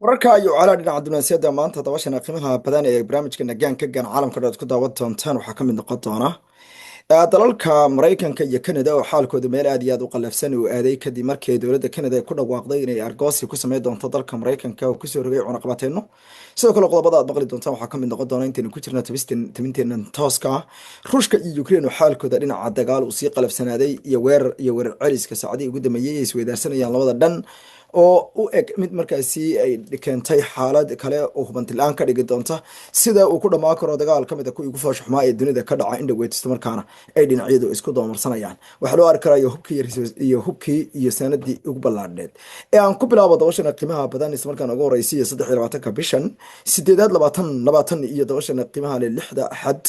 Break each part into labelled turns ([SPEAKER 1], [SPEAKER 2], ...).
[SPEAKER 1] wararka ayuu calaa dhinaca dunaasiyada maanta dabashana qiimaha badan ee barnaamijka nagaan ka gaan caalamka dhood ku daawan doontaan waxaa ka mid noqon doona dalalka Mareykanka iyo Canada oo xaalkooda meel aad iyo aad u qalafsan uu aaday kadib markii dowladda Canada ay ku dhawaaqday inay argoosi ku sameyn doonto dalka Mareykanka oo kusoo rogay cunaqabateeno sidoo kale qodobada aad maqli doontaan waxaa ka mid noqon doona intaanu ku jirna tabinteena tooska ah Ruushka iyo Ukraine oo xaalkooda dhinaca dagaal uu sii qalafsanaaday iyo weerar celiska saacadii ugu dambeeyay ay isweydaarsanayaan labada dhan oo u eg mid markaasi ay keentay xaalad kale oo hubantilaan ka dhigi doonta sida uu ku dhamaan karo dagaal ka mid ah kuwii ugu fooshuxmaa ee dunida ka dhaca indhoweyd isla markaana ay dhinacyadu isku doomarsanayaan waxaa loo arki karayo hubkii iyo sanadii ugu ballaadheed ee aan ku bilaabo dabashana qiimaha badan isla markaana ugu horeysiiya 23 bishan 8 iyo dabashana qiimaha leh 6 axad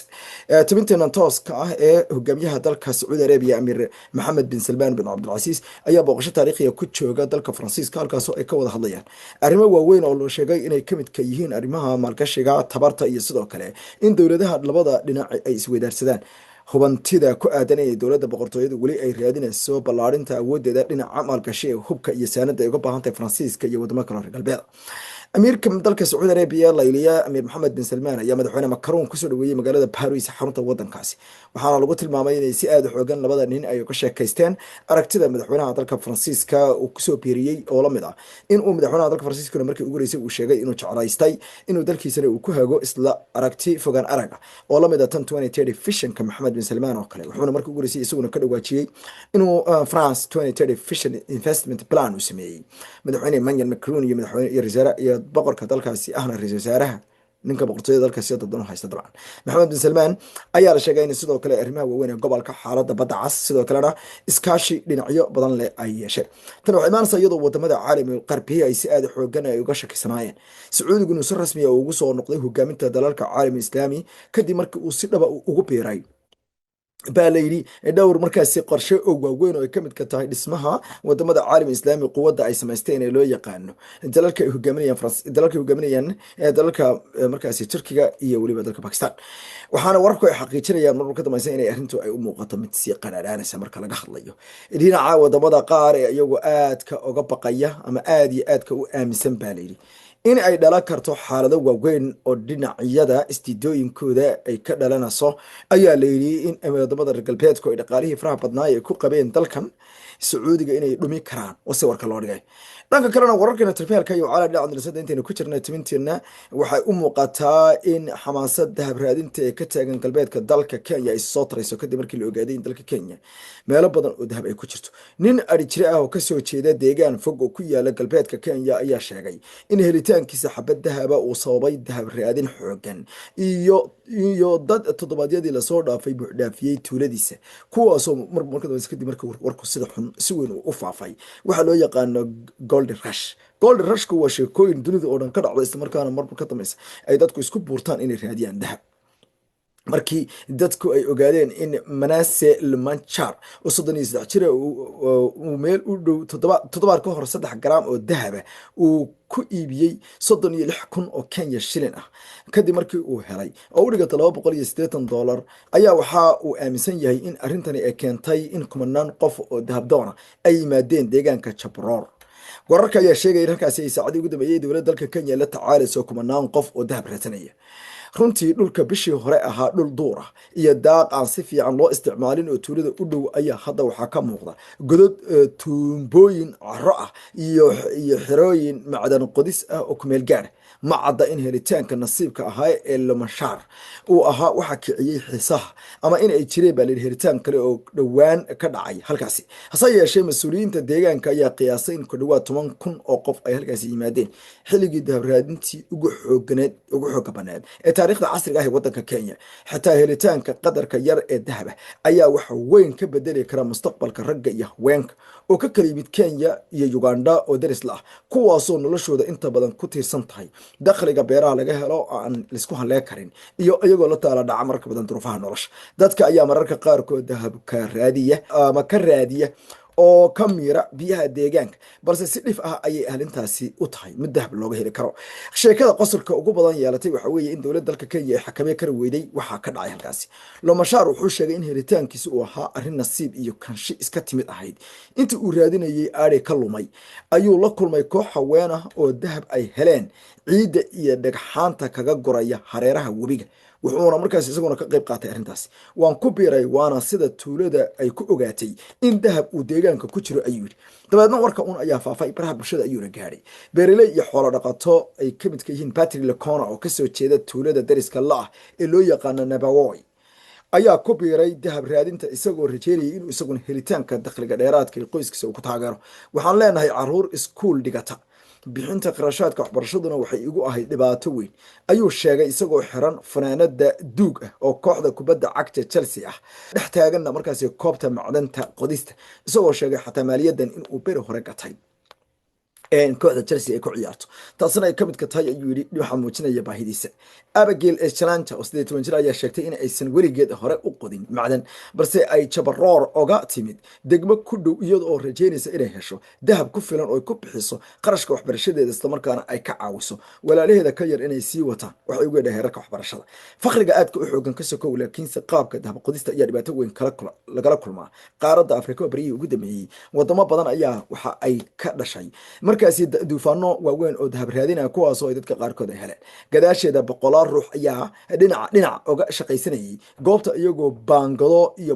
[SPEAKER 1] tabinteena tooska ah ee hogaamiyaha dalka Sacuudi Arabia Amir Mohammed bin Salman bin Abdulaziz ayaa booqasho taariikhiya ku jooga dalka Faransiiska halkaasoo ay ka wada hadlayaan arrimo waaweyn oo loo sheegay inay ka mid ka yihiin arrimaha maalgashiga tabarta iyo sidoo kale in dowladaha labada dhinac ay isweydaarsadaan hubantida ku aadan ee dowladda boqortooyadu weli ay raadinayso ballaarinta awoodeeda dhinaca maalgashi hubka iyo saanada ay uga baahan tahay Faransiiska iyo wadamo kale oo galbeed amiirka dalka Sacuudi Arabia layliya Amir Mohammed bin Salman ayaa madaxweyne Macron kusoo dhaweeyay magaalada Paris xarunta wadankaasi waxaana lagu tilmaamay inay si aad u xoogan labada nin ay ka sheekaysteen aragtida madaxweynaha dalka Faransiiska uu kusoo biiriyay oo la mid ah in uu madaxweynaha dalka Faransiiska markii ugu horeysay uu sheegay inuu jeclaystay inuu dalkiisana uu ku hago isla aragti fogaan arag oo la mid ah tan 2030 visionka Mohammed bin Salman oo kale wuxuuna markii ugu horeysay isaguna ka dhawaajiyay inuu France 2030 vision investment plan uu sameeyay madaxweyne Emmanuel Macron iyo madaxweyne iyo boqorka dalkaasi ahna ra'iisul wasaaraha ninka boqortooyada dalkaasi dadban haysta dabcan Mohammed bin Salman ayaa la sheegay in sidoo kale arrimaha waaweyn ee gobolka xaaladda badda cas sidoo kalena iskaashi dhinacyo badan leh ay yeesheen tan waxay imaanaysaa iyadoo wadamada caalamiga qarbiye ay si aad u xoogan ay uga shakisanaayeen Sacuudigu inuu si rasmi ah ugu soo noqday hogaaminta dalalka caalamiga islaami kadib markii uu si dhaba ugu biiray baalayri dhowr markaasi qorshe oo waaweyn oo ay ka mid ka tahay dhismaha wadamada caalamiga islaami quwadda ay samaysteen ee loo yaqaano dalalka ay hogaaminayaan dalalka markaasi Turkiga iyo waliba dalka Pakistan waxaana wararku ay xaqiijinayaan marba ka dambaysan inay arrintu ay u muuqato mid si qaraaraanaysa marka laga hadlayo dhinaca wadamada qaar ee iyagu aadka uga baqaya ama aad iyo aadka u aaminsan baalayri in ay dhalan karto xaalado waaweyn oo dhinacyada istiidooyinkooda ay ka dhalanayso ayaa la yidhi in wadamada reer galbeedku ay dhaqaalihii faraha badnaay ay ku qabeen dalkan Sacuudiga inay dhumi karaan oo si warka loo dhigay dhanka kalena wararkeena tarbeelka iyo calaamada dhinaca dulasada intaynu ku jirnay timinteena waxay u muuqataa in xamaasada dahab raadinta ee ka taagan galbeedka dalka Kenya ay soo tarayso kadib markii la ogaaday in dalka Kenya meelo badan oo dahab ay ku jirto nin arijire ah oo ka soo jeeda deegaan fog oo ku yaala galbeedka Kenya ayaa sheegay in helitaankiisa xabad dahaba uu sababay dahab raadin xoogan iyo dad toddobaadyadii la soo dhaafay buuxdhaafiyay tuuladiisa kuwaasoo markii kadib markii warku sida xun si weyn u faafay waxa loo yaqaano gold rushku waa sheekooyin dunida oo dhan ka dhacda isla markaana marba ka dambaysa ay dadku isku buurtaan inay raadiyaan dahab markii dadku ay ogaadeen in Manasseh Lumanchar oo 33 jir uu meel u dhow toddobaad ka hor 3 gram oo dahab uu ku iibiyay 36,000 oo Kenya shilin ah kadib markii uu helay oo u dhigata $280 ayaa waxa uu aaminsan yahay in arrintani ay keentay in kumanaan qof oo dahab doona ay yimaadeen deegaanka Chaparor wararka ayaa sheegay in halkaasi ay saacadii ugu dambeeyay dowladda dalka Kenya la tacaalayso kumanaan qof oo dahab raadsanaya runtii dhulka bishii hore ahaa dhul duur ah iyo daaq aan si fiican loo isticmaalin oo tuulada u dhow ayaa hadda waxaa ka muuqda godad tuumbooyin carro ah iyo xirooyin macdan qodis ah oo ku meel gaar ma cadda in helitaanka nasiibka ahaa ee Lumanchar uu ahaa waxa kiciyay xiisaha ama in ay jireen baa helitaan kale oo dhawaan ka dhacay halkaasi hase yeeshee mas'uuliyiinta deegaanka ayaa qiyaasay in ku dhawaad 10,000 oo qof ay halkaasi yimaadeen xilligii dahab raadintii ugu xooga baneed ee taariikhda casriga ah ee wadanka Kenya xitaa helitaanka qadarka yar ee dahab ayaa wax weyn ka bedeli kara mustaqbalka ragga iyo haweenka oo ka kala yimid Kenya iyo Uganda oo daris la ah kuwaasoo noloshooda inta badan ku tiirsan tahay dakhliga beeraha laga helo aan isku haleen karin iyo iyagoo la taala dhaca marka badan duruufaha nolosha dadka ayaa mararka qaar kood dahab ka raadiya oo ka miira biyaha deegaanka balse si dhif ah ayay arrintaasi u tahay mid dahab looga heli karo sheekada qosolka ugu badan yeelatay waxa weeye in dowladda dalka Kenya ay xakameyn kar weyday waxaa ka dhacay halkaasi Lomashaar wuxuu sheegay in helitaankiisu uu ahaa arrin nasiib iyo kanshi iska timid ahayd intii uu raadinayay aare ka lumay ayuu la kulmay koox haween ah oo dahab ay heleen ciida iyo dhagxaanta kaga goraya hareeraha webiga wuxuuna markaas isaguna ka qayb qaatay arrintaas waan ku biiray waana sida tuulada ay ku ogaatay in dahab uu deegaanka ku jiro ayuu yidhi dabeedna warka un ayaa faafay baraha bulshada ayuuna gaadhay beeraley iyo xoolo dhaqato ay ka midka yihiin Patrick Lecona oo kasoo jeeda tuulada dariska la ah ee loo yaqaano Nabawoy ayaa ku biiray dahab raadinta isagoo rajeynayay inuu isaguna helitaanka dakhliga dheeraadka ee qoyskiisa uu ku taageero waxaan leenahay caruur iskuul dhigata bixinta qarashaadka waxbarashaduna waxay igu ahayd dhibaato weyn ayuu sheegay isagoo xiran fanaanada duug ah oo kooxda kubadda cagta Chelsea ah dhex taaganna markaasi koobta macdanta qodista isagoo sheegay xataa maaliyadan in uu beri hore gatay kooxda Chelsea ay ku ciyaarto taasna ay ka mid ka tahay ayuu yidhi waxa muujinaya baahidiisa Abigail Echelanta oo 18 jir ayaa sheegtay in aysan weligeed hore u qodin macdan balse ay jabaroor oga timid degmo ku dhow iyadoo rajeynaysa inay hesho dahab ku filan oo ku bixiso qarashka waxbarashadeeda isla markaana ay ka caawiso walaalaheeda ka yar inay sii wataan waxay ugu dhahay heerka waxbarashada faqriga aadka u xoogan ka sokow laakiinse qaabka dahab qodista ayaa dhibaato weyn lagala kulmaa qaaradda Afrika bariga ugu dambeeyay wadamo badan ayaa waxa ay ka dhashay markaasi duufaano waaweyn oo dahab raadinaya kuwaas oo dadka qaarkood ay heleen gadaasheeda boqolaal ruux ayaa dhinac oga shaqaysanayay goobta iyagoo baangado iyo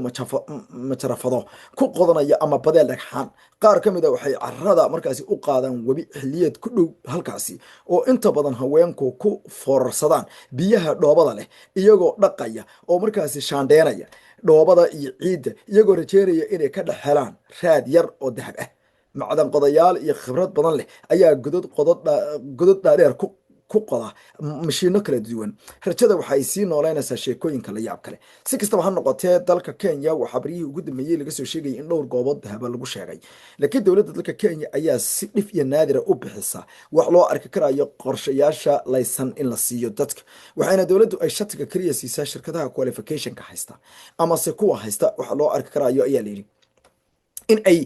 [SPEAKER 1] majarafado ku qodanaya ama badeel dhagxaan qaar ka mid ah waxay carrada markaasi u qaadaan webi xilliyeed ku dhow halkaasi oo inta badan haweenku ku foorarsadaan biyaha dhoobada leh iyagoo dhaqaya oo markaasi shaandheynaya dhoobada iyo ciidda iyagoo rajeynaya inay ka dhex helaan raad yar oo dahab ah macdan qodayaal iyo khibrad badan leh ayaa godod dhaadheer ku qoda mashiino kala duwan rajada waxay sii nooleynaysaa sheekooyinka la yaab kale si kastaba ha noqotee dalka Kenya waxa bariyii ugu dambeeyay laga soo sheegay in dhowr goobood dahab lagu sheegay laakiin dowladda dalka Kenya ayaa si dhif iyo naadir u bixisa wax loo arki karayo qorshayaasha laysan in la siiyo dadka waxayna dowladdu ay shatiga kaliya siisaa shirkadaha qualification ka haysta ama se kuwa haysta wax loo arki karayo ayaa leeyahay in ay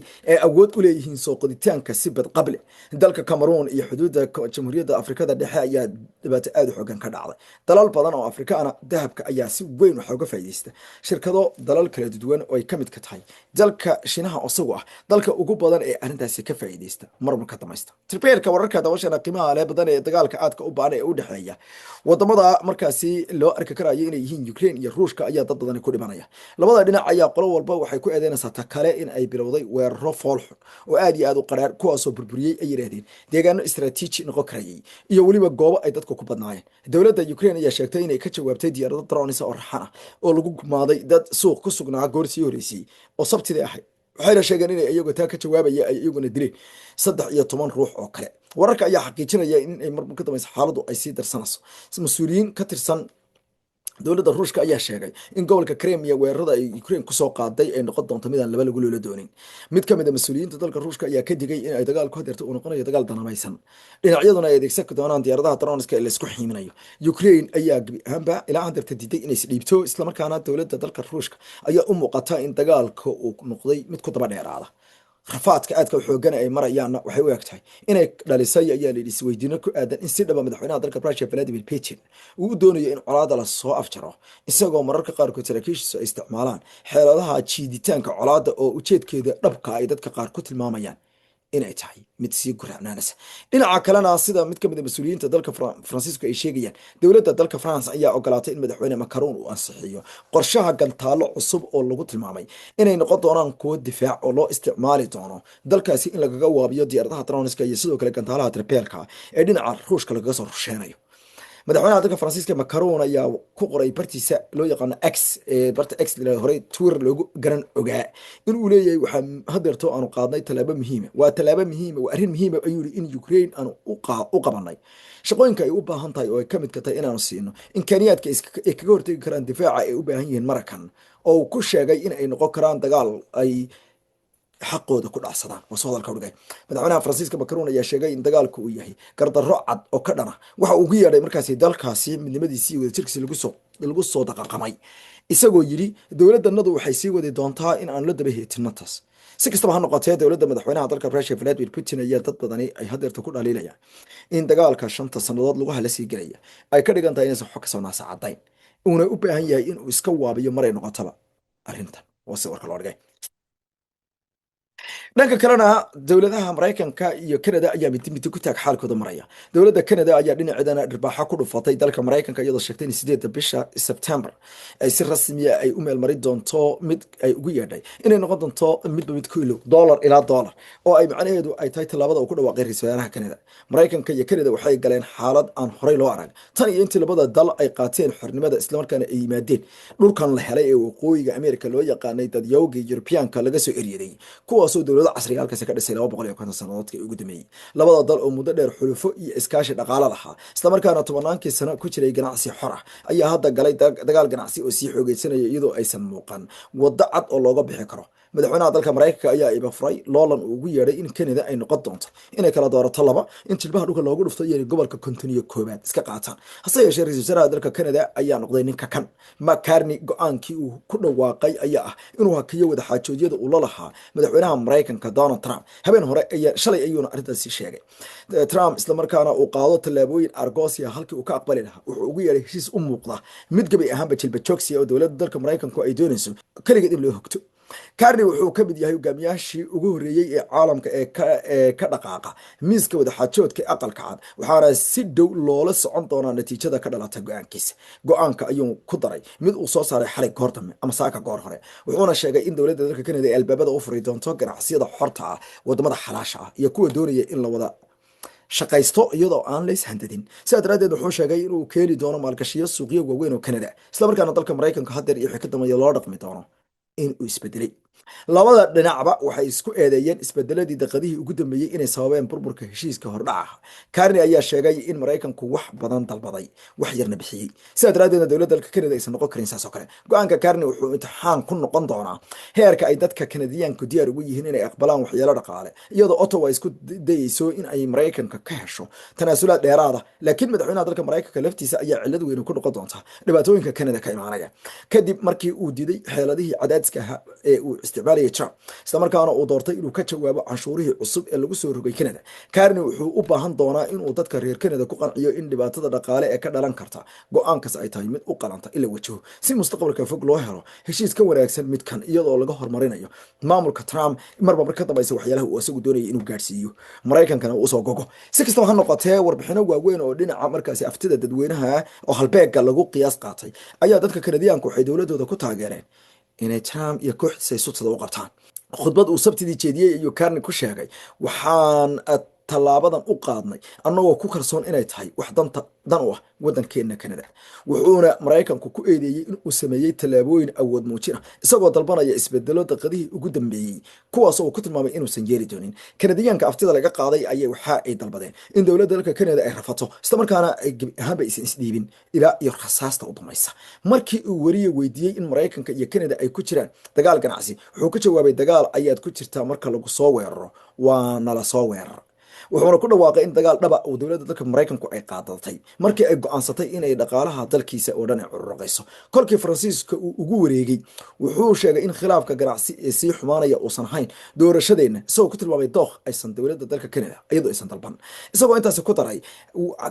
[SPEAKER 1] awood u leeyihiin soo qoditaanka si bad qable dalka Cameroon iyo xuduudda Jamhuuriyadda Afrikada Dhexe ayaa dhibaato aad u xooggan ka dhacday dalal badan oo Afrikaan dahabka ayaa si weyn wax uga faa'iideysta shirkado dalal kala duwan oo ay ka mid ka tahay dalka Shiinaha oo ah dalka ugu badan ee arrintaasi ka faa'iideysta marmarka dhamaysta tirbeelka wararka dabashana qiimaha leh badan ee dagaalka aadka u baahan ee u dhaxeeya wadamada markaasi loo arki karayo inay yihiin Ukraine iyo Ruushka ayaa dad badan ku dhimanaya labada dhinac ayaa qolo walba waxay ku eedeynaysaa ta kale in ay weeraro foolxun oo aad iyo aad u qaraar kuwaasoo burburiyey ay yiraahdeen deegaano istaraatiiji noqon karayay iyo weliba goobo ay dadku ku badnaayeen dowladda Ukraine ayaa sheegtay inay ka jawaabtay diyaarado drones oo raxan ah oo lagu gumaaday dad suuq ku sugnaa goorsii horeysay oo sabtidii ahayd waxayna sheegeen inay iyagu taa ka jawaabaya ay iyaguna dileen 13 ruux oo kale wararka ayaa xaqiijinaya in ay marba ka dambayso xaaladdu ay sii darsanayso mas'uuliyiin ka tirsan dowladda Ruushka ayaa sheegay in gobolka Crimea weerarada ay Ukraine ku soo qaaday ay noqon doonto mid aan laba lagu loola doonin mid ka mid ah mas'uuliyiinta dalka Ruushka ayaa ka digay in ay dagaal ku hadeerto uu noqonayo dagaal danamaysan dhinacyaduna ay adeegsan doonaan diyaaradaha droneska ee la isku xiiminayo Ukraine ayaa gabi ilaa hadeerta diiday inay isdhiibto isla markaana dowladda dalka Ruushka ayaa u muuqata in dagaalka uu noqday mid ku daba dheeraada rafaadka aadka u xoogan ay marayaana waxay u egtahay inay dhalisay ayaa la isweydiino ku aadan in si dhaba madaxweynaha dalka Russia Vladimir Putin uu doonayo in colaadda la soo afjaro isagoo mararka qaarkood saraakiishiisu ay isticmaalaan xeeladaha jiiditaanka colaadda oo ujeedkeeda dhabka ay dadka qaar ku tilmaamayaan inay tahay mid sii guracnaanaysa dhinaca kalena sida mid ka mid ah mas'uuliyiinta dalka Francisco ay sheegayaan dowladda dalka France ayaa ogolaatay in madaxweyne Macron uu ansixiyo qorshaha gantaalo cusub oo lagu tilmaamay inay noqon doonaan kuwo difaac oo loo isticmaali doono dalkaasi in lagaga waabiyo diyaaradaha droneska iyo sidoo kale gantaalaha tripeelka ee dhinaca Ruushka lagaga soo rusheenayo madaxweynaha dalka Francisco Macron ayaa ku qoray bartiisa loo yaqaan X barta X la horay Twitter loogu garan ogaa in uu leeyahay waxa hadeerto aanu qaadnay talaabo muhiim ah waa arrin muhiim ah ayuu in Ukraine aanu u qabanay shaqooyinka ay u baahan tahay oo ay ka mid ka tahay inaanu siino imkaaniyaadka ay kaga hortagi karaan difaaca ay u baahan yihiin Mareykan oo ku sheegay in ay noqon karaan dagaal ay xaqooda ku dhacsadaan wasoodalka dhigay madaxweynaha Francisco Macron ayaa sheegay in dagaalku uu yahay gardarro cad oo ka dhana waxa uu ugu yeedhay markaasi dalkaasi midnimadiisii wada jirkiisa lagu soo dhaqaqamay isagoo yiri dowladdanadu waxay sii wadi doontaa in aan la daba heetinno taas si kastaba ha noqotee dowladda madaxweynaha dalka Russia Vladimir Putin ayaa dad badani ay hadeerta ku dhaliilayaan in dagaalka shanta sannadood lagu hala sii gelaya ay ka dhigan tahay inaysan xog ka soo naasacadayn uuna u baahan yahay inuu iska waabiyo maray noqotaba arrintan oo si warka loo dhigay. dhanka kalena dowladaha Mareykanka iyo Canada ayaa mid ku taag xaalkooda maraya. Dowladda Canada ayaa dhinaceedana dhirbaaxa ku dhufatay dalka Mareykanka iyadoo sheegtay in 8 bisha September ay si rasmi ah ay u meel marin doonto mid ay ugu yeedhay inay noqon doonto mid ku ilo dollar ilaa dollar oo ay macnaheedu ay tahay tallaabada uu ku dhawaaqay ra'iisul wasaaraha Canada. Mareykanka iyo Canada waxay galeen xaalad aan horey loo arag tan iyo intii labada dal ay qaateen xornimada isla markaana ay yimaadeen dhulkan la helay ee waqooyiga Ameerika loo yaqaanay dad yowga Europeanka laga soo eriyaday kuwaasoo dowladda casriga halkaas ka dhisay 250 sanadoodkii ugu dambeeyay. Labada dal oo muddo dheer xulufo iyo iskaashi dhaqaale lahaa isla markaana 10 sano ku jiray ganacsi xor ah ayaa hadda galay dagaal ganacsi oo sii xoogeysanaya iyadoo aysan muuqan waddo cad oo looga bixi karo. madaxweynaha dalka Mareykanka ayaa iba furay loolan ugu yeedhay in Canada ay noqon doonto inay kala doorato laba in jilbaha dhulka loogu dhufto iyo gobolka kontiniyo koobaad iska qaataan. hase yeeshee ra'iisul wasaaraha dalka Canada ayaa noqday ninka kan McCartney go'aankii uu ku dhawaaqay ayaa ah inuu hakiyo wada xaajoodyada uu la lahaa madaxweynaha Mareykanka Donald Trump. habeen hore ayaa shalay ayuuna arrintaasi sheegay. Trump isla markaana uu qaado tallaabooyin argosiya halkii uu ka aqbali lahaa wuxuu ugu yeedhay heshiis u muuqda mid gabi ahaanba jilba joogsiya oo dowladda dalka Mareykanku ay doonayso kaligeed in loo hogto. Carney wuxuu ka mid yahay hogaamiyaashii ugu horreeyay ee caalamka ee ka dhaqaaqa miiska wadaxaajoodka ee aqalka cad waxaana si dhow loola socon doonaa natiijada ka dhalata go'aankiisa. go'aanka ayuu ku daray mid uu soo saaray xalay goor dambe ama saaka goor hore wuxuuna sheegay in dowladda dalka Canada ay albaabada u furi doonto ganacsiyada xorta ah wadamada xalaasha ah iyo kuwa doonaya in la wada shaqaysto iyadoo aan la ishandadin. sidaa daraaddeed wuxuu sheegay inuu keeni doono maalgashiyo suuqyo waaweyn oo Canada isla markaana dalka Mareykanka hadeer iyo wixii ka dambeeya loo dhaqmi doono in uu isbedelay. labada dhinacba waxay isku eedeeyeen isbedeladii daqiiqadihii ugu dambeeyay inay sababeen burburka heshiiska hordhaca. Carney ayaa sheegay in Mareykanku wax badan dalbaday wax yarna bixiyay. sidaa daraaddeedna dowladda dalka Canada aysan noqon karin saas oo kale. go'aanka Carney wuxuu imtixaan ku noqon doonaa heerka ay dadka Canadiyaanku diyaar ugu yihiin inay aqbalaan waxyeelo dhaqaale iyadoo Ottawa isku dayayso in ay Mareykanka ka hesho tanaasulaad dheeraada. laakiin madaxweynaha dalka Mareykanka laftiisa ayaa cillad weyn ku noqon doonta dhibaatooyinka Canada ka imaanaya kadib markii uu diiday xeeladihii cadaadiska ahaa ee uu isticmaalaya Trump isla markaana uu doortay inuu ka jawaabo canshuurihii cusub ee lagu soo rogay Canada. Carney wuxuu u baahan doonaa inuu dadka reer Canada ku qanciyo in dhibaatada dhaqaale ee ka dhalan karta go'aankaas ay tahay mid u qalanta in la wajaho si mustaqbalka fog loo helo heshiis ka wanaagsan midkan iyadoo laga hormarinayo maamulka Trump marba mar ka dambaysa waxyaalaha uu isagu doonayay inuu gaarsiiyo Mareykankana uu soo gogo. si kastaba ha noqotee warbixino waaweyn oo dhinaca markaasi aftida dadweynaha oo halbeega lagu qiyaas qaatay ayaa dadka Canadiyaanku waxay dowladooda ku taageereen inay Trump iyo kooxdiisa ay sutada u qabtaan. khudbad uu sabtidii jeediyey ayuu Carney ku sheegay waxaan tallaabadan u qaadnay annagoo ku kalsoon inay tahay wax dan u ah waddankeena Canada. wuxuuna Mareykanku ku eedeeyay in uu sameeyay tallaabooyin awood muujin ah isagoo dalbanaya isbedelo daqiiqadihii ugu dambeeyay kuwaas oo ku tilmaamay inuusan yeeli doonin. Canadiyaanka aftida laga qaaday ayay waxa ay dalbadeen in dowladda dalka Canada ay rafato isla markaana ay ahaanba isdhiibin ilaa iyo rasaasta u dhamaysa. markii uu wariye weydiiyey in Mareykanka iyo Canada ay ku jiraan dagaal ganacsi wuxuu ku jawaabay dagaal ayaad ku jirtaa marka lagu soo weeraro waa nala soo weerar. wuxuuna ku dhawaaqay in dagaal dhaba uu dowladda dalka Mareykanku ay qaadatay markii ay go'aansatay inay dhaqaalaha dalkiisa oo dhan ay cururqayso. kolkii Faransiiska uu ugu wareegay wuxuu sheegay in khilaafka ganacsi ee sii xumaanaya uusan hayn doorashadeena isagoo ku tilmaamay dooq aysan dowladda dalka Canada iyadoo aysan dalban. isagoo intaas ku daray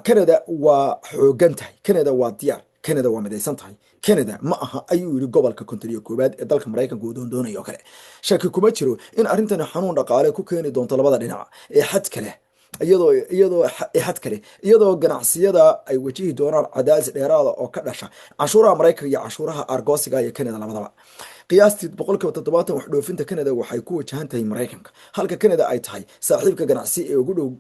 [SPEAKER 1] Canada waa xoogan tahay, Canada waa diyaar, Canada waa midaysan tahay, Canada ma aha ayuu yiri gobolka kontiniyo koobaad ee dalka Mareykanka uu doonayo kale. shaki kuma jiro in arrintan xanuun dhaqaale ku keeni doonto labada dhinac ee xad kale iyadoo ganacsiyada ay wajihi doonaan cadaadis dheeraada oo ka dhasha canshuuraha Mareykanka iyo canshuuraha argosiga ee Canada labadaba. qiyaastii 70% wax dhoofinta Canada waxay ku wajahan tahay Mareykanka halka Canada ay tahay saaxiibka ganacsi ee ugu dhow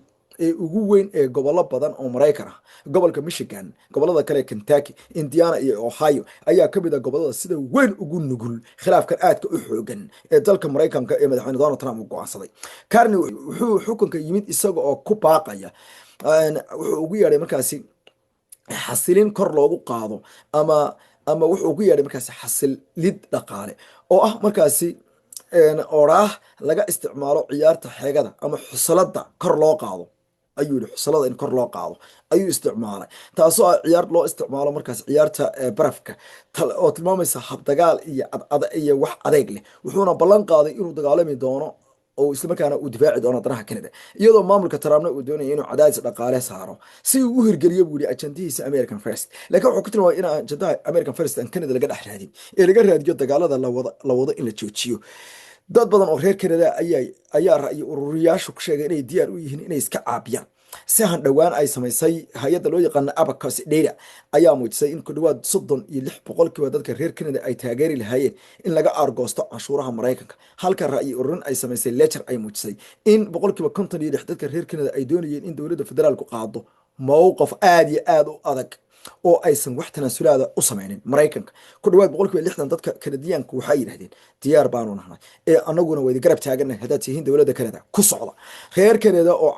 [SPEAKER 1] ee ugu weyn ee gobollo badan oo Mareykan ah. gobolka Michigan, gobollada kale Kentucky, Indiana iyo Ohio ayaa ka mid ah gobollada sida weyn ugu nugul khilaafkan aadka u xoogan ee dalka Mareykanka ee madaxweyne Donald Trump uu go'aansaday. Carney wuxuu xukunka yimid isaga oo ku baaqaya wuxuu ugu yeedhay markaasi xasilin kor loogu qaado ama wuxuu ugu yeedhay markaasi xasilid dhaqaale oo ah markaasi oraah laga isticmaalo ciyaarta xeegada ama xusalada kor loo qaado ayuu yidhi xusalada in kor loo qaado ayuu isticmaalay, taasoo ah ciyaar loo isticmaalo markaas ciyaarta barafka oo tilmaamaysa habdagaal iyo wax adeeg leh. wuxuuna ballan qaaday inuu dagaalami doono oo islamarkaana uu difaaci doono danaha Canada, iyadoo maamulka Trumpna uu doonaya inuu cadaadis dhaqaale saaro si uu u hirgeliyo buu yidhi ajandihiisa American First. laakiin wuxuu ku tilmaamay in ajandaha American First aan Canada laga dhex raadin ee laga raadiyo dagaalada la wado in la joojiyo. dad badan oo reer Canada ayaa ra'yi ururiyaashu ku sheegay inay diyaar u yihiin inay iska caabiyaan. si han dhowaan ay samaysay hay'adda loo yaqaan Abacus Data ayaa muujisay in ku dhawaad 36% dadka reer Canada ay taageeri lahaayeen in laga aargoosto canshuuraha Mareykanka, halka ra'yi ururin ay samaysay Ledger ay muujisay in 56% dadka reer Canada ay doonayeen in dowladda federaalku qaado mowqif aad iyo aad u adag oo aysan wax tanaasulaada u samaynin Mareykanka. ku dhawaad 60% dadka Canadianku waxay yiraahdeen diyaar baanu nahay ee anaguna way garab taaganahay haddaad tihiin dowladda Canada ku socda. reer Canada oo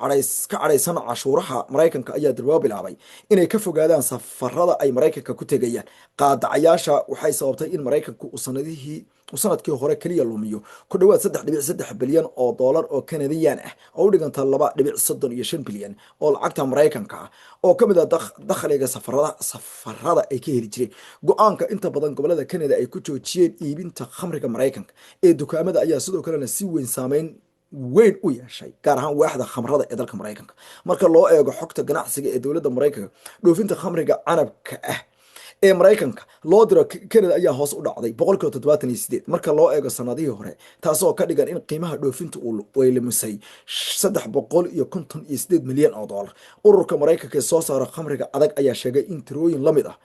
[SPEAKER 1] ka cadhaysan cashuuraha Mareykanka ayaa dalba bilaabay inay ka fogaadaan safarada ay Mareykanka ku tegayaan. qaadacayaasha waxay sababtay in Mareykanku uu sanadkii hore kaliya lumiyo ku dhawaad 3.3 bilyan oo dollar oo Canadian ah oo u dhiganta 2.35 bilyan oo lacagta Mareykanka ah oo ka mid ah dakhliga safarada ay ka heli jireen. go'aanka inta badan gobolada Canada ay ku joojiyeen iibinta khamriga Mareykanka ee dukaamada ayaa sidoo kalena si saameyn weyn u yeeshay gaar ahaan waaxda khamrada ee dalka Mareykanka. marka loo eego xogta ganacsiga ee dowladda Mareykanka, dhoofinta khamriga canabka ah ee Mareykanka loo diro Canada ayaa hoos u dhacday 78% marka loo eego sanadihii hore, taasoo ka dhigan in qiimaha dhoofinta uu weylimisay 358 milyan oo dollar. ururka Mareykanka ee soo saara khamriga adag ayaa sheegay in tirooyin la mid ah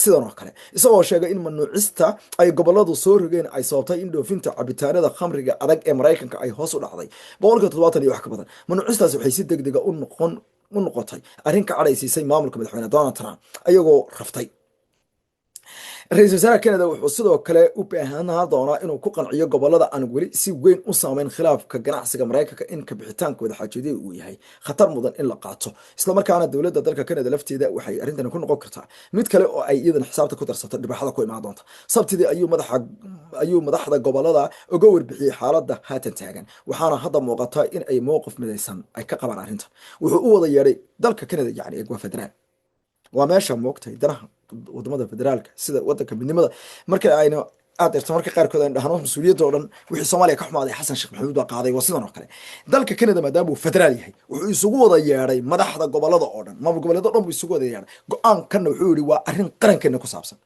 [SPEAKER 1] sidan oo kale, isagoo sheegay in mamnuucista ay goboladu soo rogeen ay sababtay in dhoofinta cabitaanada khamriga adag ee Mareykanka ay hoos u dhacday 70 iyo wax ka badan. mamnuucistaas waxay si degdeg ah u noqotay arrin ka cadhaysiisay maamulka madaxweyne Donald Trump ayagoo raftay. ra-iisul wasaaraha Canada wuxuu sidoo kale u baahnaa doonaa inuu ku qanciyo gobolada aan weli si weyn u saameyn khilaafka ganacsiga Mareykanka in ka bixitaankooda xaajoodii uu yahay khatar mudan in la qaato. isla markaana dowladda dalka Canada lafteeda waxay arrintan ku noqon kartaa mid kale oo ay iyadana xisaabta ku darsato dhibaatada ku imaan doonta. sabtidii ayuu madaxda gobolada uga warbixiyay xaaladda haatan taagan, waxaana hadda muuqata in ay mowqif midaysan ay ka qabaan arrintan. wuxuu u wada yeedhay dalka Canada yacni waa federaal, waa meesha moogtay danaha wadamada federaalka sida wadanka midnimada. marka ayna aad irto marka qaarkood ay dhahno mas'uuliyadda oo dhan wixii Soomaaliya ka xumaaday Xasan Sheekh Maxamuud baa qaaday. waa sidan oo kale dalka Canada maadaama uu federaal yahay wuxuu isugu wada yeedhay madaxda gobolada oo dhan, maamul goboleedyada dhan buu isugu wada yeedhay. go'aankan wuxuu yiri waa arrin qarankeena ku saabsan.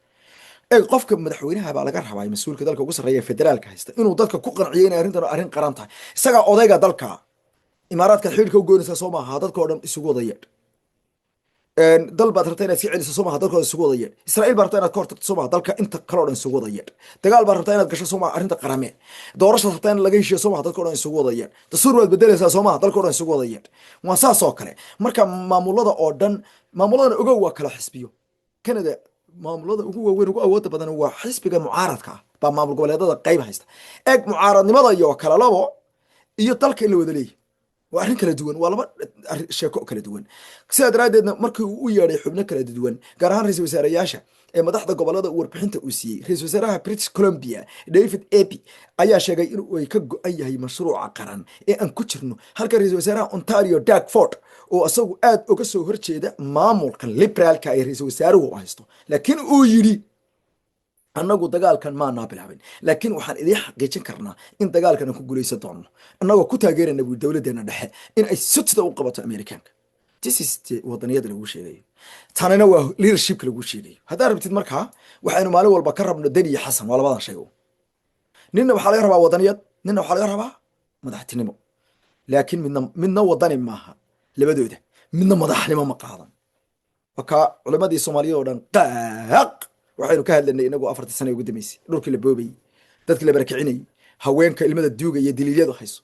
[SPEAKER 1] qofka madaxweynaha baa laga rabaa mas'uulka dalka ugu sarreeya federaalka haysta inuu dadka ku qanciyo in arrintan arrin qaran tahay. isaga odayga dalka imaaraadka xiriirka u goonaysa Soomaaliya dadka oo dhan isugu wada yeedhay. dal baad rabtaa inaad iska celiso Soomaaliya dalkooda isugu wada yeedh. Israa'iil baad rabtaa inaad ka hortagto Soomaaliya dalka inta kale oo dhan isugu wada yeedh. dagaal baad rabtaa inaad gasho Soomaaliya arrinta qarame. doorashaad rabtaa in laga heshiiyo Soomaaliya dalka oo dhan isugu wada yeedh. dastuur baad bedelaysaa Soomaaliya dalka oo dhan isugu wada yeedh. waa saas oo kale marka maamulada oo dhan maamuladana ogow waa kala xisbiyo. Canada maamulada ugu waaweyn ugu awoodda badan waa xisbiga mucaaradka ah baa maamul goboleedyada qayb haysta. mucaaradnimada iyo kala labo iyo dalka in la wada leeyahay waa arrin kala duwan, waa laba sheeko kala duwan. sidaa daraaddeedna markii uu u yeedhay xubno kala duwan gaar ahaan ra-iisul wasaareyaasha ee madaxda gobolada warbixinta uu siiyey, ra-iisul wasaaraha British Columbia David Eby ayaa sheegay in uu ka go'an yahay mashruuca qaran ee aan ku jirno, halka ra-iisul wasaaraha Ontario Doug Ford oo asagu aad uga soo horjeeda maamulka liberaalka ay ra-iisul wasaaruhu haysto, laakiin uu yidhi annagu dagaalkan maanaa bilaabin, laakiin waxaan idiin xaqiijin karnaa in dagaalkan aan ku guulaysan doono annagoo ku taageerana buu dowladdeena dhexe in ay sutida u qabato Amerikaanka. this is wadaniyada lagu sheegayo, tanina waa leadershipka lagu sheegayo. haddaad rabtid markaa waxaynu maalin walba ka rabno Deni iyo Xasan, waa labadan shay. ninna waxaa laga rabaa wadaniyad, ninna waxaa laga rabaa madaxtinimo, laakiin midna wadani maaha labadooda, midna madaxnimo ma qaadan. marka culimadii Soomaaliyeed oo dhan qaaq waxaynu ka hadlanay inagu 40 sano ugu dambeysay dhulkii la boobay, dadkii la barakicinay, haweenka ilmada duuga iyo daliilyadu hayso.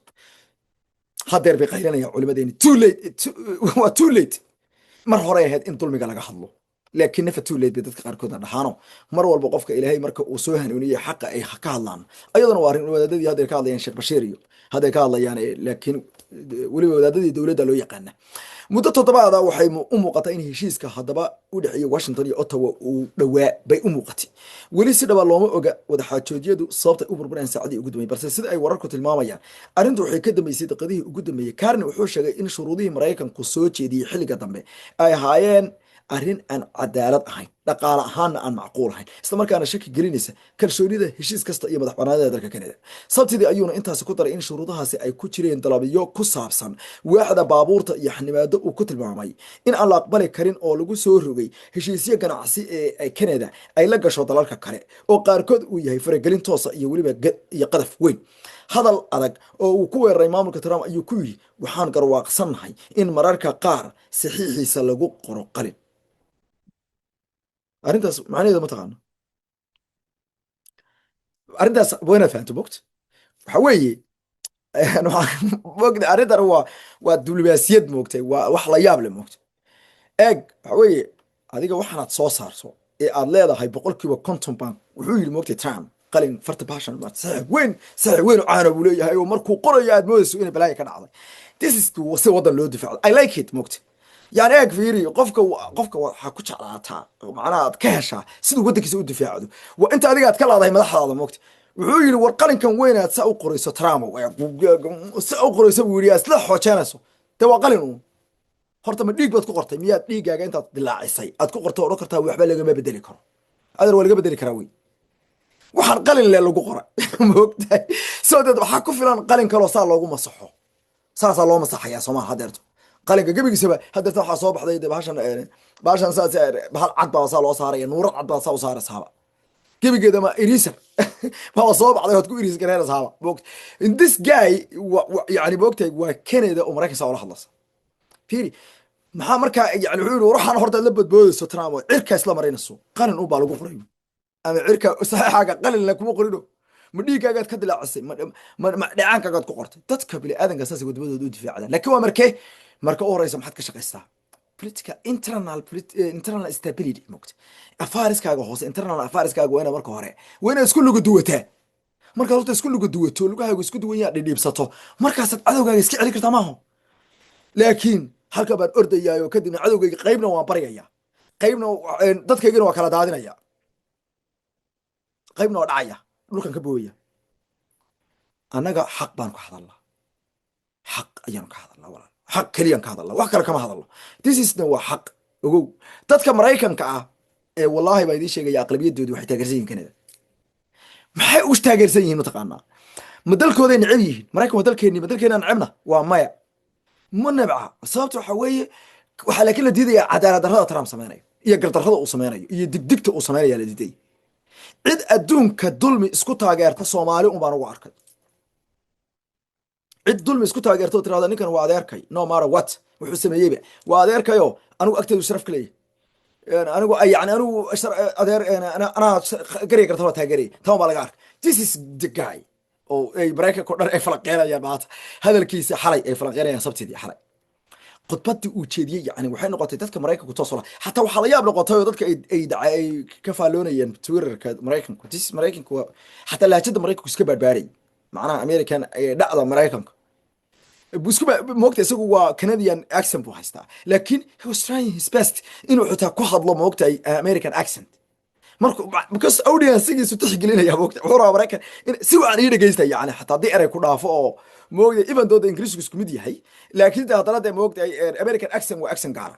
[SPEAKER 1] hadeer bay qaylanaya culimadeeni too late mar hore ahayd in dulmiga laga hadlo, laakiin nafa too late bay dadka qaarkood dhahaano. mar walba qofka Ilaahay marka uu soo hanuuniyay xaqa ay ka hadlaan ayadana waa arrin wadaadadii hadeer ka hadlayaan Sheekh Bashiir iyo hadeer ka hadlayaan, laakiin weliba wadaadadii dowladda loo yaqaana muddo toddobaada waxay u muuqataa in heshiiska haddaba u dhexeeya washington iyo ottawa uu dhowaa bay u muuqatay weli si dhaba looma oga wadaxaajoodyadu sababtay u burbureen saacadii ugu dambeeyey balse sida ay wararku tilmaamayaan arrintu waxay ka dambeysay daqiiqadihii ugu dambeeyey karni wuxuu sheegay in shuruudihii maraykanku soo jeediyey xilliga dambe ay ahaayeen arrin aan cadaalad ahayn dhaqaale ahaanna aan macquul ahayn isla markaana shaki gelinaysa kalsoonida heshiis kasta iyo madax banaanida dalka Canada sabtidii ayuuna intaasi ku daray in shuruudahaasi ay ku jireen dalabyo ku saabsan waaxda baabuurta iyo xanimaado uu ku tilmaamay in aan la aqbali karin oo lagu soo rogay heshiisyo ganacsi ee Canada ay la gasho dalalka kale oo qaarkood uu yahay faragelin toosa iyo weliba iyo qadaf weyn hadal adag oo uu ku weeraray maamulka Trump ayuu ku yiri waxaan garwaaqsanahay in mararka qaar saxiixiisa lagu qoro qalin arrintaas macnaheedu ma taqaano arrintaas wayna fahanto bogta waxa weeye mogta arrintan waa diblomaasiyad moogtay waa wax la yaab leh moogta eeg waxa weeye adiga waxaanaad soo saarto ee aad leedahay boqolkiiba konton baan wuxuu yidhi moogtay Trump qalin farta baashan saxiix weyn oo caana buu leeyahay oo markuu qorayo aad moodayso inay balaayo ka dhacday this is si wadan loo difaaco I like it moogta يعني ايك فيري قفك waxaa ku jeclaataa macnaha aad ka heshaa sidoo wadankiisa u difaacdo waa inta adiga aad ka laadahay madaxdaada moogta wuxuu yiri war qalinkan weyn aad sa u qorayso Trump sa u qorayso buu yiri asla xoojeenayso te waa qalin uu horta ma dhiig baad ku qortay miyaad dhiigaaga intaad dilaacisay aad ku qorto oo kartaa waxba laga ma bedeli karo adar waa laga bedeli karaa weey waxaan qalin le lagu qoray moogtay soo dad waxa ku filan qalin kale oo saa loogu masaxo saasa loo masaxaya Soomaaliya hadeerto qalinka gabigiisaba hadda waxa soo baxday baashan saas bahal cad baa saa loo saaray nuurad cad baa saa u saaray saaba gabigeeda ma irisa baa soo baxday hod ku iris gareer saaba boogta in this guy yani boogtay waa Canada oo Mareykanka soo la hadlaysa fiiri maxaa markaa yani wuxuu yiri waxaan horta la badboodayso Trump cirka isla marinayso qalin u baa lagu qoray ama cirka saxaaga qalin la kuma qorino ma dhiigaaga ka dilaacisay ma dhacaankaaga ku qortay dadka bili aadanka saas wadmadooda u difaacada laakiin waa marka u horeysa maxaad ka shaqaystaa political internal stability moogta afaariskaaga hoose internal afaariskaaga waa marka hore waa isku lugu duwataa marka horta isku lugu duwato lugahaagu isku duwan yaa dhidhiibsato markaas cadowgaaga iska celi kartaa maaho laakiin halka baan ordayaayo kadibna cadowgayga qaybna waan baryayaa qaybna dadkaygana waa kala daadinaya qaybna waa dhacaya dhulkan ka booya annaga xaq baan ku hadalnaa xaq ayaan ka hadalnaa walaal xaq kaliyan ka hadalnaa wax kale kama hadalno this is the waa xaq ogow dadka Mareykanka ah ee wallahi baa idin sheegaya aqlabiyadoodu waxay taageersan yihiin Canada maxay u taageersan yihiin mataqaanaa ma dalkooda necab yihiin Mareykan waa dalkeena necabna waa maya ma nabca sababtu waxa weeye waxa laakiin la diidayaa cadaalad darrada Trump sameeynay iyo gardarrada uu sameeyay iyo digdigta uu sameeyay la diiday cid adduunka dulmi isku taageerta Soomaali un baan ugu arkay cid dulmi isku taageerto tirada ninkan waa adeerkay no matter what wuxuu sameeyay waa adeerkayo anigu agteedu sharaf kaleey anigu yani anigu adeer ana gari karto taageeray taa baa laga arkay this is the guy oo ay break ko dhar ay falaqeynayaan maanta hadalkiisa xalay ay falaqeynayaan sabtidii xalay qodbadii uu jeediyay yani waxay noqotay dadka Mareykanka toosula hatta waxa la yaab noqotay dadka ay ka faaloonayeen Twitterka Mareykanka Mareykanka hatta laajada Mareykanka iska barbaaray macnaha American dhacda Mareykanka busku moogtay isagu waa Canadian accent buu haystaa laakiin he was trying his best inuu xitaa ku hadlo moogtay American accent marka because audience-giisu tixgelinaya moogtay wuxuu Mareykan si waan ii dhageystay yani hatta hadii eray ku dhaafo oo moogtay even though the English isku mid yahay laakiin haddana moogtay American accent waa accent gaar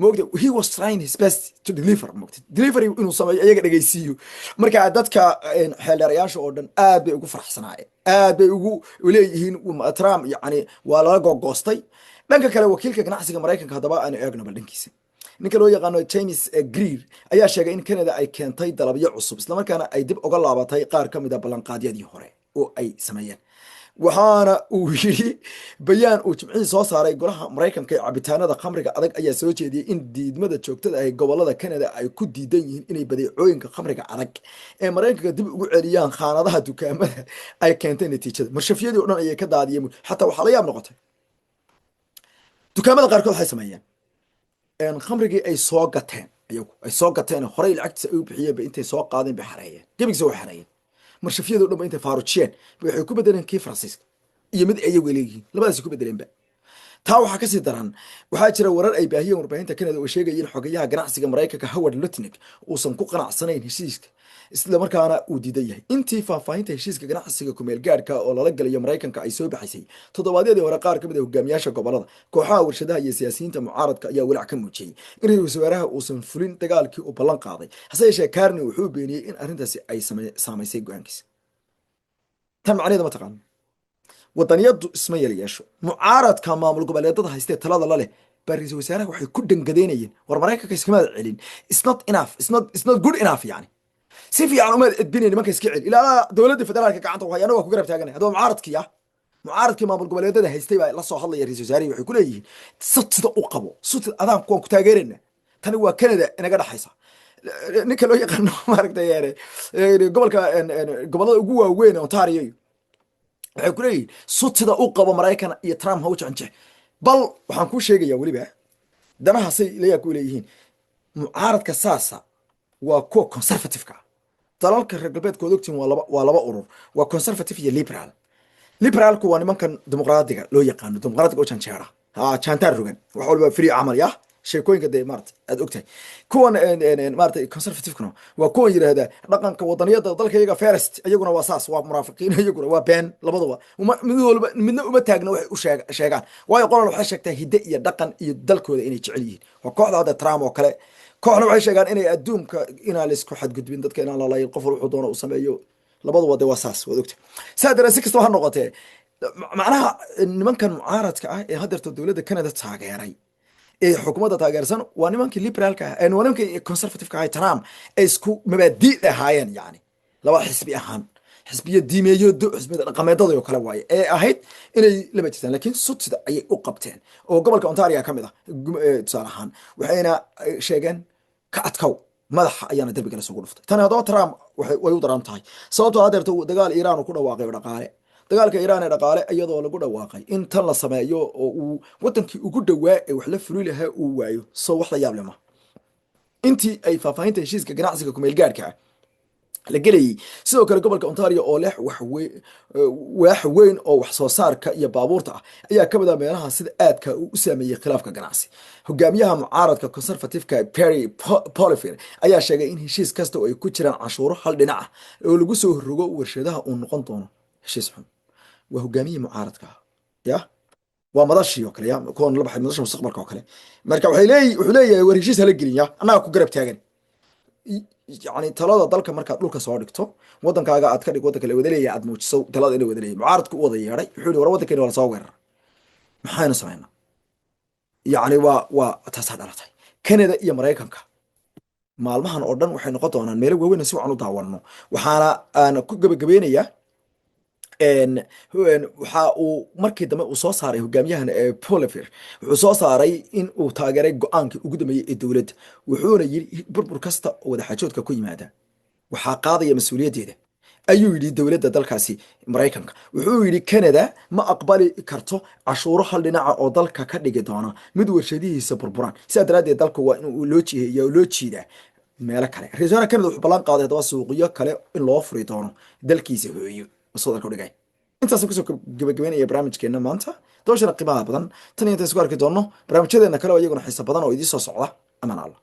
[SPEAKER 1] moogtay he was trying his best to deliver moogtay delivery inuu sameeyo iyaga dhageysiyo marka dadka xeelarayaasha oo dhan aad bay ugu faraxsanaayeen aad bay ugu leeyihiin Trump yani waa laga goostay dhanka kale wakiilka ganacsiga Mareykanka hadaba aan eegno bal dhankiisa ninka loo yaqaano James Greer ayaa sheegay in Canada ay keentay dalabyo cusub isla markaana ay dib uga laabatay qaar kamid ah ballanqaadyadii hore oo ay sameeyeen waxaana uu yiri bayaan uu jimcihii soo saaray golaha Mareykanka ee cabitaanada khamriga adag ayaa soo jeediyay in diidmada joogtada ah ee gobolada Canada ay ku diidan yihiin inay badeecooyinka khamriga adag ee Mareykanka dib ugu celiyaan khaanadaha dukaamada ay keentay natiijada marshafiyadii oo dhan ayay ka daadiyeen hatta waxa la yaab noqotay dukaamada qaarkood waxay sameeyeen khamrigii ay soo gateen ayagu ay soo gateen horey lacagtiisa ay u bixiyeen ba intay soo qaadeen ba xareeyeen gabigiisa way xareeyeen marshafiyadu dhanba intay faaruujiyeen waxay ku bedeleen kii Faransiiska iyo mid ayagu ay leeyihiin labadaasi ku bedeleenba. taa waxaa kasii daran, waxaa jira warar ay baahiyeen warbaahinta Canada oo sheegaya in xogayaha ganacsiga Mareykanka Howard Lutnick uusan ku qanacsanayn heshiiska, isla markaana uu diidan yahay. Intii faahfaahinta heshiiska ganacsiga ku meel gaarka oo lala galayo Mareykanka ay soo baxaysay toddobaadyadii hore, qaar ka mid ah hogaamiyaasha gobolada, kooxaha warshadaha iyo siyaasiyiinta mucaaradka ayaa walaac ka muujiyey in ra'iisul wasaaraha uusan fulin dagaalkii uu ballan qaaday. hase yeeshee Carney wuxuu beeniyey in arrintaasi ay saamaysay go'aankiisa. tan macnaheedu ma taqaan wadaniyadu isma yeesho. mucaaradka maamul goboleedada haystee talada la leh baa ra'iisul wasaaraha waxay ku dhangadeynayeen war Mareykanka iskamaad celin, it's not good enough. Yani si fiican uma edbinayn nimanka iska cel ilaa dowladda federaalka gacanta ku hayana waa ku garab taaganay. haddaba mucaaradkii maamul goboleedada haystay baa la soo hadlaya ra'iisul wasaarihi, waxay ku leeyihiin sutida u qabo, sutid adaan kuwan ku taageerayna, tani waa Canada inaga dhaxaysa. ninka loo yaqaano maaragtay gobolada ugu waaweyn Ontario waxay ku leeyihiin sutida u qabo Mareykan iyo Trump ha u jecanje. bal waxaan kuu sheegayaa weliba danahaasay leeyaa ku leeyihiin mucaaradka saasa waa kuwa conservative-ka. dalalka reer galbeedkooda ogtiin waa laba urur, waa conservative iyo liberal. liberaalku waa nimankan dimuqraadiga loo yaqaano, dimuqraadiga oo janjeera jantaar rogan, wax walba free camal ya sheekooyinka dee maarata aad ogtahay. kuwan maarata conservative-kuna waa kuwan yidhaahdaa dhaqanka wadaniyada dalka iyaga first, iyaguna waa saas, waa munaafiqiin, iyaguna waa been. labadaba midna uma taagna waxay u sheegaan, waayo qolal waxay sheegtaa hidde iyo dhaqan iyo dalkooda inay jecel yihiin. waa kooxda hadda Trump oo kale. kooxna waxay sheegaan inay adduunka inaan laysku xadgudbin, dadka inaan lalayin, qof wuxuu doono uu sameeyo. labaduba dee waa saas, waad ogtahay. saa daraadeed si kastaba ha noqotee, macnaha nimankan mucaaradka ah ee haddeerto dowladda Canada taageeray ee xukuumadda taageersan waa nimankii liberaalka ah, waa nimankii conservative-ka ahay. Trump ay isku mabaadii ahaayeen, yani laba xisbi ahaan, xisbiya diimeeyo xisbiyada dhaqameedada oo kale waaye ee ahayd inay laba jirtaan, laakiin sutida ayay u qabteen. oo gobolka Ontario ka mid ah tusaale ahaan waxayna sheegeen ka adkow madaxa ayaana derbiga la sugu dhuftay. tani haddaba Trump way u daran tahay, sababtoo haddeerto dagaal Iiraan uu ku dhawaaqay dhaqaale. dagaalka Iiraan ee dhaqaale iyadoo lagu dhawaaqay in tan la sameeyo oo uu wadankii ugu dhawaa ee wax la fuli lahaa uu waayo, soo wax la yaab leh ma. intii ay faahfaahinta heshiiska ganacsiga ku meel gaarka ah la gelayay, sidoo kale gobolka Ontario oo leh wax weyn oo wax soo saarka iyo baabuurta ah ayaa ka mid ah meelaha sida aadka u saameeyay khilaafka ganacsi. hogaamiyaha mucaaradka conservative-ka Perry Polifer ayaa sheegay in heshiis kasta oo ay ku jiraan canshuuro hal dhinac ah oo lagu soo rogo warshadaha uu noqon doono heshiis xun. waa hogaamiyihii mucaaradka ya waa madashii oo kale ya kuwan la baxay madasha mustaqbalka oo kale. marka wuxuu leeyahay war heshiis hala gelin ya annaga ku garab taagan. yani talada dalka markaad dhulka soo dhigto, wadankaaga aad ka dhig wadanka la wada leeyahay, aad muujiso talada in la wada leeyahay. mucaaradku u wada yeedhay, wuxuu yihi war wadankeena waa lasoo weerar, maxaynu samaynaa? yani waa taasaa dhalatay. Canada iyo Mareykanka maalmahan oo dhan waxay noqon doonaan meelo waaweyn si wacan u daawanno. waxaana aan ku gabagabeynayaa waxa uu markii dambe uu soo saaray hogaamiyahan Polifer, wuxuu soo saaray in uu taageeray go-aankii ugu dambeeyey ee dowladda. wuxuuna yidhi burbur kasta oo wadaxaajoodka ku yimaada waxaa qaadaya mas-uuliyaddeeda, ayuu yidhi dowladda dalkaasi Mareykanka. wuxuu yidhi Canada ma aqbali karto cashuuro hal dhinaca oo dalka ka dhigi doona mid warshadihiisa burburaan. sidaa daraaddeed dalka waa in loo jiidaa meelo kale. ra-iisul wasaaraha Canada wuxuu ballan qaaday haddaba suuqyo kale in loo furi doono dalkiisa hooyo. intaas kusoo gabagabeynaya barnaamijkeena maanta, dabashana qiimaha badan. tan iyo intaan isku arki doonno barnaamijyadeena kale oo iyaguna xiiso badan oo idiin soo socda. amaan alla.